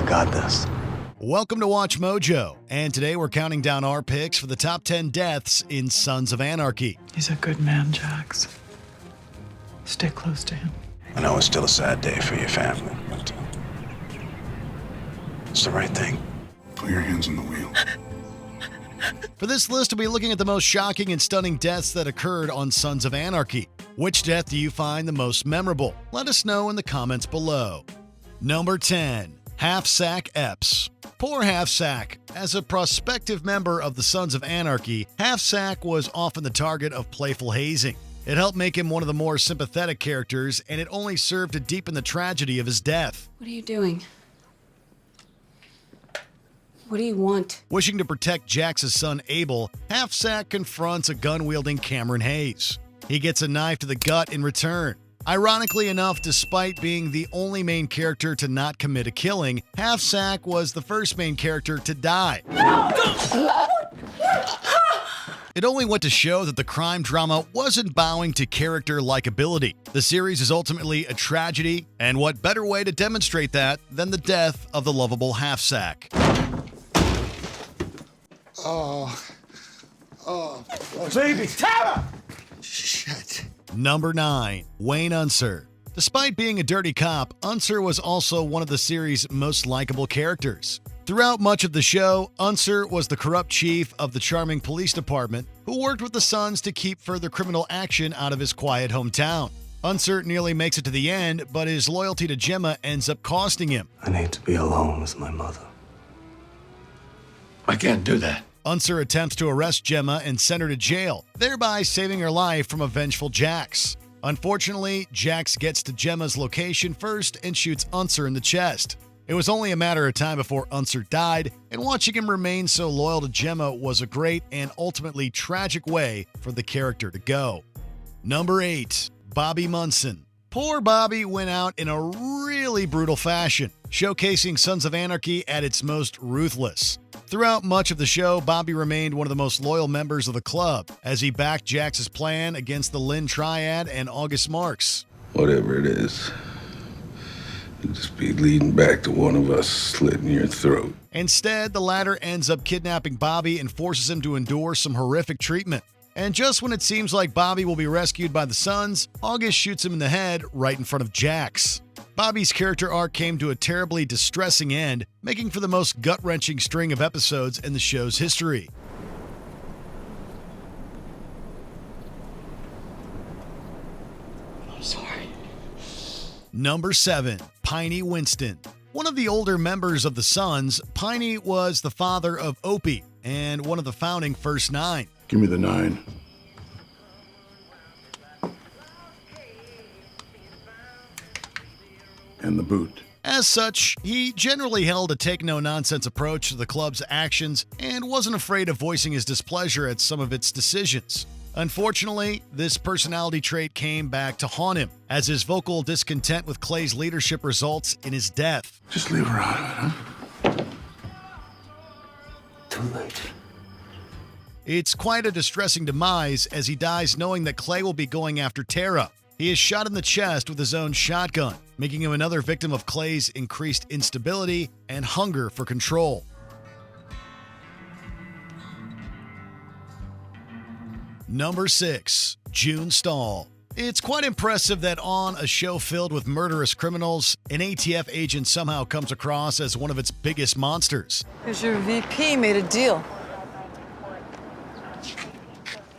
got this. Welcome to Watch Mojo, and today we're counting down our picks for the top 10 deaths in Sons of Anarchy. He's a good man, Jax. Stay close to him. I know it's still a sad day for your family, but it's the right thing. Put your hands on the wheel. For this list, we'll be looking at the most shocking and stunning deaths that occurred on Sons of Anarchy. Which death do you find the most memorable? Let us know in the comments below. Number 10. Half-Sack Epps. Poor Half-Sack. As a prospective member of the Sons of Anarchy, Half-Sack was often the target of playful hazing. It helped make him one of the more sympathetic characters, and it only served to deepen the tragedy of his death. What are you doing? What do you want? Wishing to protect Jax's son Abel, Half-Sack confronts a gun-wielding Cameron Hayes. He gets a knife to the gut in return. Ironically enough, despite being the only main character to not commit a killing, Half-Sack was the first main character to die. It only went to show that the crime drama wasn't bowing to character likability. The series is ultimately a tragedy, and what better way to demonstrate that than the death of the lovable Half-Sack? Baby, Tara! Shit. Number 9. Wayne Unser. Despite being a dirty cop, Unser was also one of the series' most likable characters. Throughout much of the show, Unser was the corrupt chief of the charming police department who worked with the Sons to keep further criminal action out of his quiet hometown. Unser nearly makes it to the end, but his loyalty to Gemma ends up costing him. I need to be alone with my mother. I can't do that. Unser attempts to arrest Gemma and send her to jail, thereby saving her life from a vengeful Jax. Unfortunately, Jax gets to Gemma's location first and shoots Unser in the chest. It was only a matter of time before Unser died, and watching him remain so loyal to Gemma was a great and ultimately tragic way for the character to go. Number 8. Bobby Munson. Poor Bobby went out in a really brutal fashion, showcasing Sons of Anarchy at its most ruthless. Throughout much of the show, Bobby remained one of the most loyal members of the club, as he backed Jax's plan against the Lynn Triad and August Marks. Whatever it is, it'll just be leading back to one of us slitting your throat. Instead, the latter ends up kidnapping Bobby and forces him to endure some horrific treatment. And just when it seems like Bobby will be rescued by the Sons, August shoots him in the head right in front of Jax. Bobby's character arc came to a terribly distressing end, making for the most gut-wrenching string of episodes in the show's history. I'm sorry. Number 7. Piney Winston. One of the older members of the Sons, Piney was the father of Opie and one of the founding First Nine. Give me the 9. And the boot. As such, he generally held a take-no-nonsense approach to the club's actions and wasn't afraid of voicing his displeasure at some of its decisions. Unfortunately, this personality trait came back to haunt him, as his vocal discontent with Clay's leadership results in his death. Just leave her out of it, huh? Too late. It's quite a distressing demise, as he dies knowing that Clay will be going after Tara. He is shot in the chest with his own shotgun, making him another victim of Clay's increased instability and hunger for control. Number 6. June Stahl. It's quite impressive that on a show filled with murderous criminals, an ATF agent somehow comes across as one of its biggest monsters. Because your VP made a deal.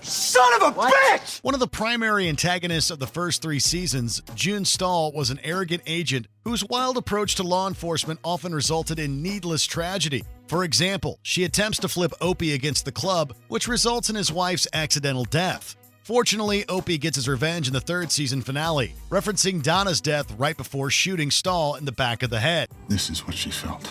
Son of a bitch! One of the primary antagonists of the first 3 seasons, June Stahl was an arrogant agent whose wild approach to law enforcement often resulted in needless tragedy. For example, she attempts to flip Opie against the club, which results in his wife's accidental death. Fortunately, Opie gets his revenge in the 3rd season finale, referencing Donna's death right before shooting Stahl in the back of the head. This is what she felt.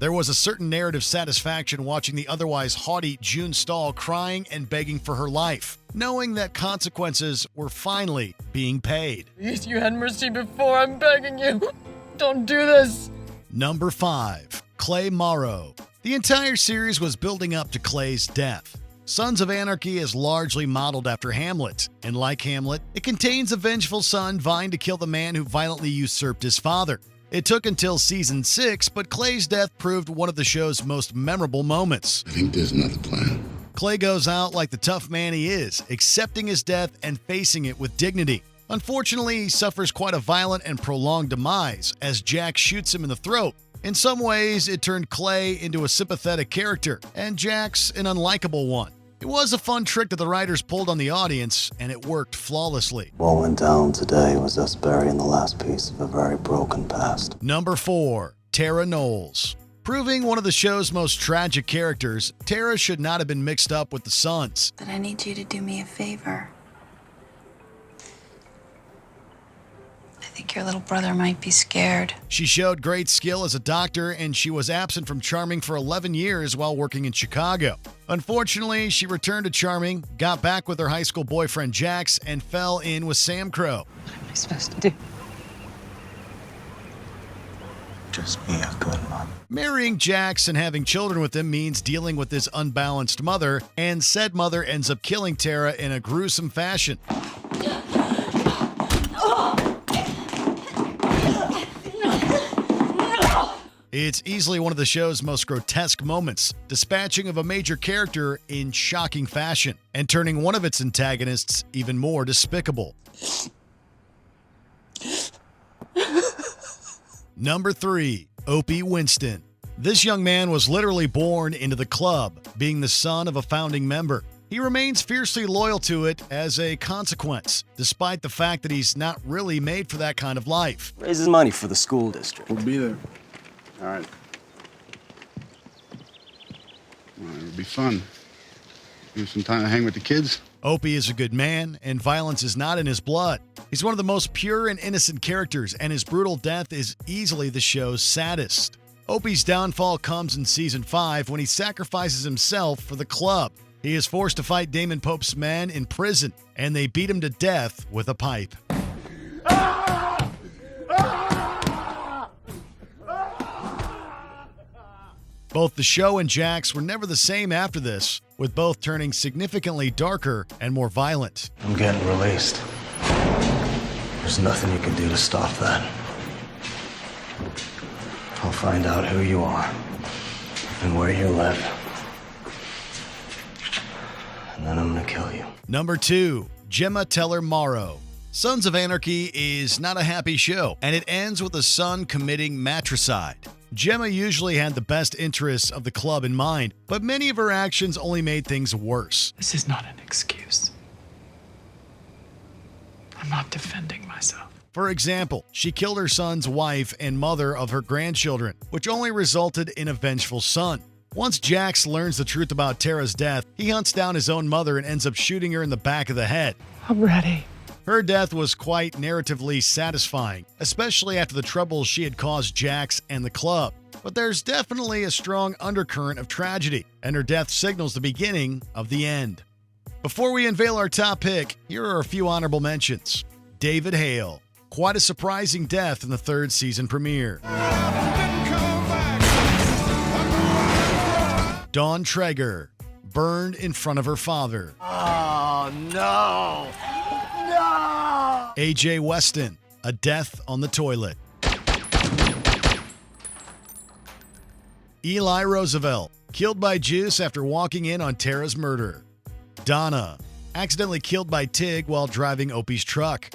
There was a certain narrative satisfaction watching the otherwise haughty June Stahl crying and begging for her life, knowing that consequences were finally being paid. Please, you had mercy before. I'm begging you. Don't do this. Number 5. Clay Morrow. The entire series was building up to Clay's death. Sons of Anarchy is largely modeled after Hamlet, and like Hamlet, it contains a vengeful son vying to kill the man who violently usurped his father. It took until season 6, but Clay's death proved one of the show's most memorable moments. I think there's another plan. Clay goes out like the tough man he is, accepting his death and facing it with dignity. Unfortunately, he suffers quite a violent and prolonged demise as Jax shoots him in the throat. In some ways, it turned Clay into a sympathetic character, and Jax an unlikable one. It was a fun trick that the writers pulled on the audience, and it worked flawlessly. What went down today was us burying the last piece of a very broken past. Number 4, Tara Knowles. Proving one of the show's most tragic characters, Tara should not have been mixed up with the Sons. But I need you to do me a favor. I think your little brother might be scared. She showed great skill as a doctor, and she was absent from Charming for 11 years while working in Chicago. Unfortunately, she returned to Charming, got back with her high school boyfriend Jax, and fell in with Sam Crow. What am I supposed to do? Just be a good mom. Marrying Jax and having children with him means dealing with this unbalanced mother, and said mother ends up killing Tara in a gruesome fashion. It's easily one of the show's most grotesque moments, dispatching of a major character in shocking fashion, and turning one of its antagonists even more despicable. Number 3, Opie Winston. This young man was literally born into the club, being the son of a founding member. He remains fiercely loyal to it as a consequence, despite the fact that he's not really made for that kind of life. Raises money for the school district. We'll be there. All right. Well, it'll be fun. Give some time to hang with the kids. Opie is a good man, and violence is not in his blood. He's one of the most pure and innocent characters, and his brutal death is easily the show's saddest. Opie's downfall comes in season 5 when he sacrifices himself for the club. He is forced to fight Damon Pope's men in prison, and they beat him to death with a pipe. Both the show and Jax were never the same after this, with both turning significantly darker and more violent. I'm getting released. There's nothing you can do to stop that. I'll find out who you are and where you live. And then I'm gonna kill you. Number 2, Gemma Teller Morrow. Sons of Anarchy is not a happy show, and it ends with a son committing matricide. Gemma usually had the best interests of the club in mind, but many of her actions only made things worse. This is not an excuse. I'm not defending myself. For example, she killed her son's wife and mother of her grandchildren, which only resulted in a vengeful son. Once Jax learns the truth about Tara's death, he hunts down his own mother and ends up shooting her in the back of the head. I'm ready. Her death was quite narratively satisfying, especially after the troubles she had caused Jax and the club. But there's definitely a strong undercurrent of tragedy, and her death signals the beginning of the end. Before we unveil our top pick, here are a few honorable mentions. David Hale. Quite a surprising death in the 3rd season premiere. Dawn Traeger. Burned in front of her father. Oh, no! A.J. Weston, a death on the toilet. Eli Roosevelt, killed by Juice after walking in on Tara's murder. Donna, accidentally killed by Tig while driving Opie's truck.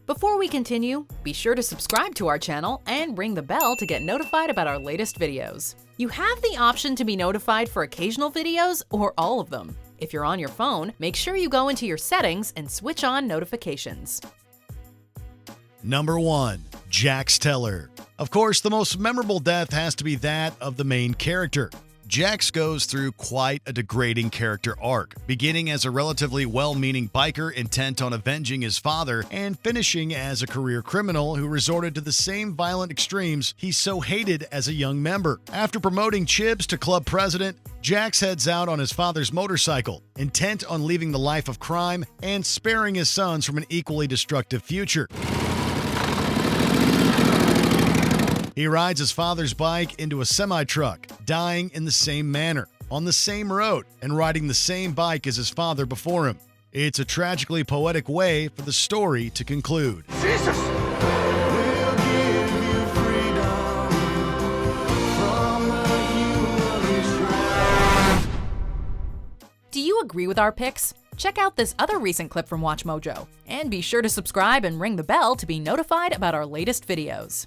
Before we continue, be sure to subscribe to our channel and ring the bell to get notified about our latest videos. You have the option to be notified for occasional videos or all of them. If you're on your phone, make sure you go into your settings and switch on notifications. Number 1, Jax Teller. Of course, the most memorable death has to be that of the main character. Jax goes through quite a degrading character arc, beginning as a relatively well-meaning biker intent on avenging his father and finishing as a career criminal who resorted to the same violent extremes he so hated as a young member. After promoting Chibs to club president, Jax heads out on his father's motorcycle, intent on leaving the life of crime and sparing his sons from an equally destructive future. He rides his father's bike into a semi-truck, dying in the same manner, on the same road, and riding the same bike as his father before him. It's a tragically poetic way for the story to conclude. Jesus! We'll give you freedom. Do you agree with our picks? Check out this other recent clip from WatchMojo, and be sure to subscribe and ring the bell to be notified about our latest videos.